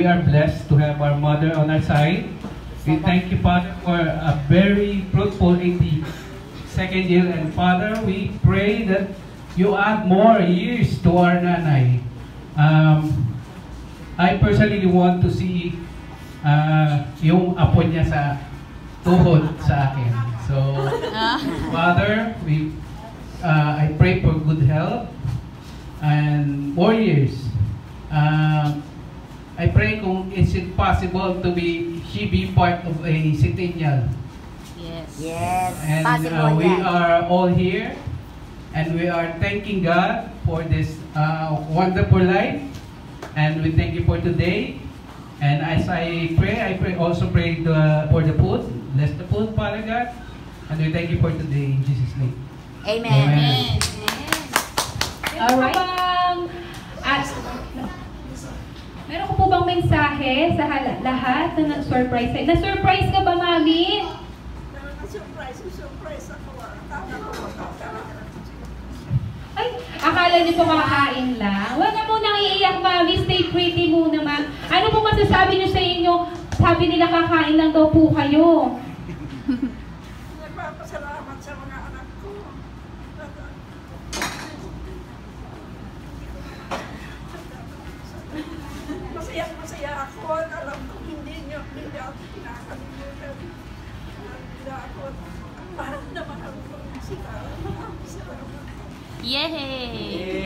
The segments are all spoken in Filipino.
we are blessed to have our mother on our side. We thank you, Father, for a very fruitful 82nd year. And Father, we pray that you add more years to our nanay. I personally want to see yung apo niya sa tuhod sa akin. So, Father, I pray for good health and more years. I pray kung is it possible to she be part of a centennial. Yes. Yes. And we are all here, and we are thanking God for this wonderful life, and we thank you for today. And as I also pray for the food. Bless the food, Father God, and we thank you for today in Jesus' name. Amen. Amen. Alright. Meron ko po bang mensahe sa lahat na surprise? Na-surprise ka ba, Mami? Surprise ako. Ay, akala niyo po makakain lang? Huwag na munang iiyak, Mami. Stay pretty muna, Ma. Ano po masasabi niyo sa inyo? Sabi nila kakain lang daw po kayo. Nagpapasalamat sa mga anak ko. Masaya ako at alam ko hindi ako kinakalimutan. Hindi ako mahal na mahal ko sila. Salamat. Yay!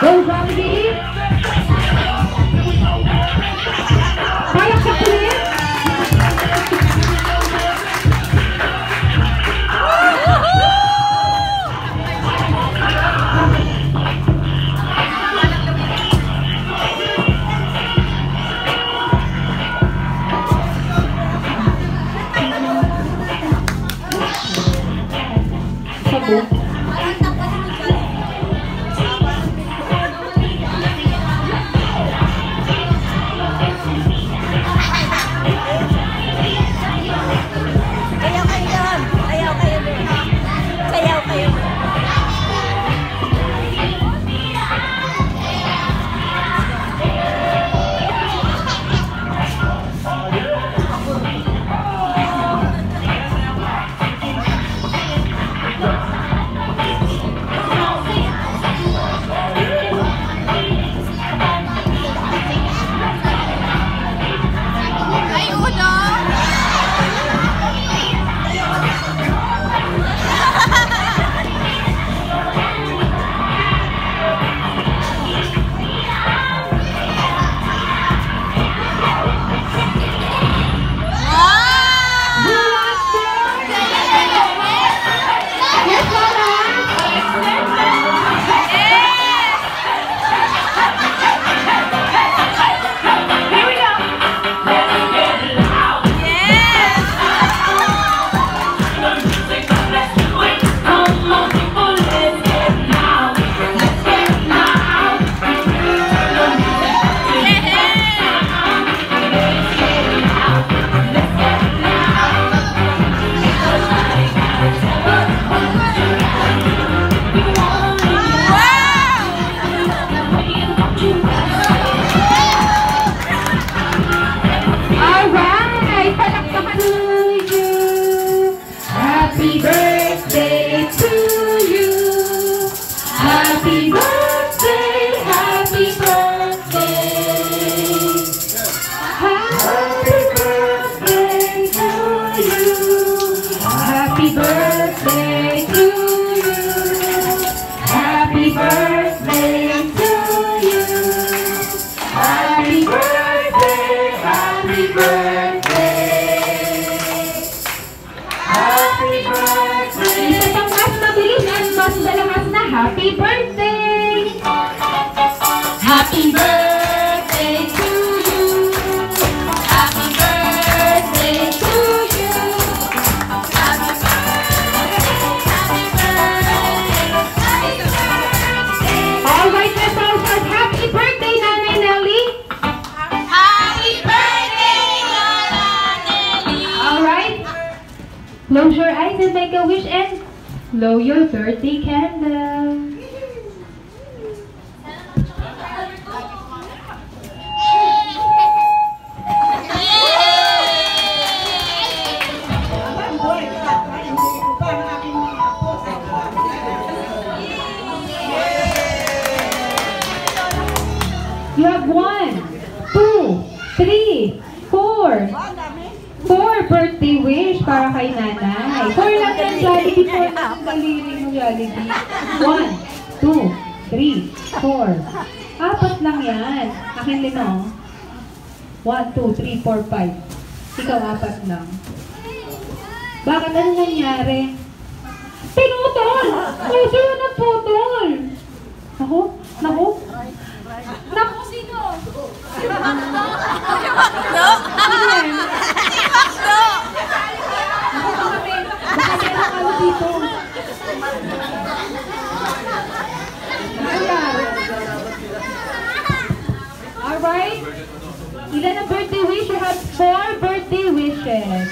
Go, Zombie! Payak sa kulit! Sabo. Happy birthday, happy birthday. Happy birthday to you. Happy birthday to you. Happy birthday to you. Happy birthday, happy birthday. Happy birthday. Isa pang mas mabilis at mas malakas na happy birthday. Happy birthday to you. Happy birthday to you. Happy birthday. All right, let's all start. Happy birthday, Nanay Nelly. Happy birthday, Lola Nelly! All right. Close your eyes and make a wish and blow your birthday candle. You have 1, 2, 3, 4. 4 birthday wish para kay nanay. 4 lang yan, Jollibee. 4 lang ang daliri mo, Jollibee. 1, 2, 3, 4. 4 lang yan. Akin din, oh. 1, 2, 3, 4, 5. Ikaw, 4 lang. Bakit? Ano nangyari? Pinutol! Ay, sino nagputol? Naku? Naku? Naku, sino? Bakdo? Bakdo! Baka meron ka dito. Alright. Ilan ang birthday wish? You have 4 birthday wishes.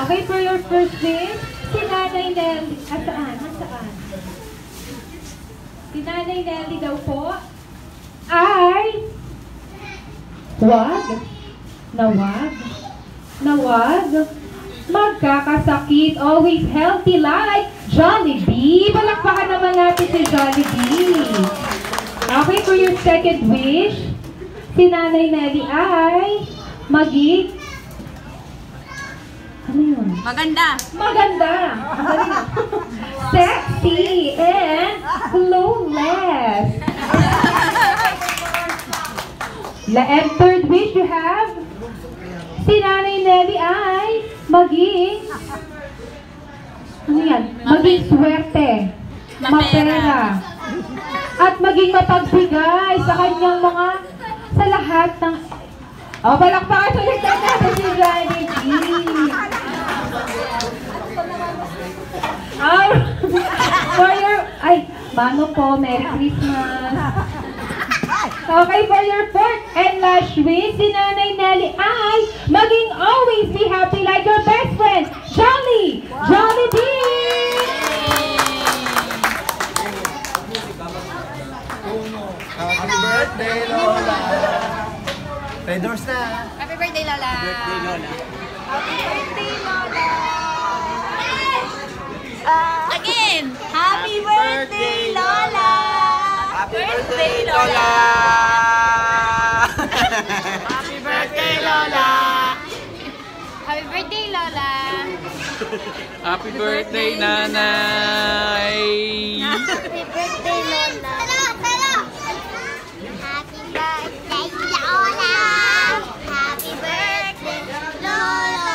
Okay, for your first wish, si Nanay Nelly. Saan? Saan? Si Nanay Nelly daw po ay nawag magkakasakit, always healthy like Jollibee. Palakpakan naman natin si Jollibee. Okay, for your second wish, si Nanay Nelly ay maging ano yun? Maganda! Maganda! Ang galing ah. Sexy and flawless. And third wish you have, si Nanay Nelly ay maging, ano yan? Maging swerte, mapera, at maging mapagbigay sa kanyang mga, sa lahat ng, palakpakan ulit natin si Johnny G. For your, mano po, Merry Christmas. Okay, for your fourth and last wish, si Nanay Nelly ay maging always be happy like your best friend, Jollibee! Happy birthday, Lola! Red doors na! Happy birthday, Lola! Birthday, Lola! Happy birthday, Lola! Again! Happy birthday, Lola! Happy birthday, Lola! Happy birthday, Lola! Happy birthday, Lola! Happy birthday, Nanay! Happy birthday, Lola! Happy birthday, Lola! Happy birthday, Lola!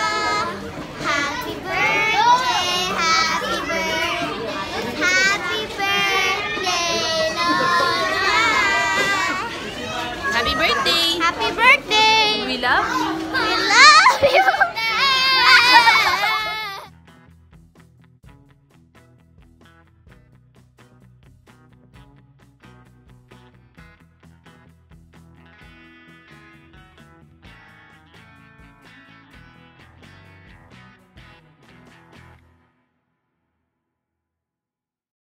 Happy birthday, happy birthday, happy birthday, Lola! Happy birthday! Happy birthday! We love you!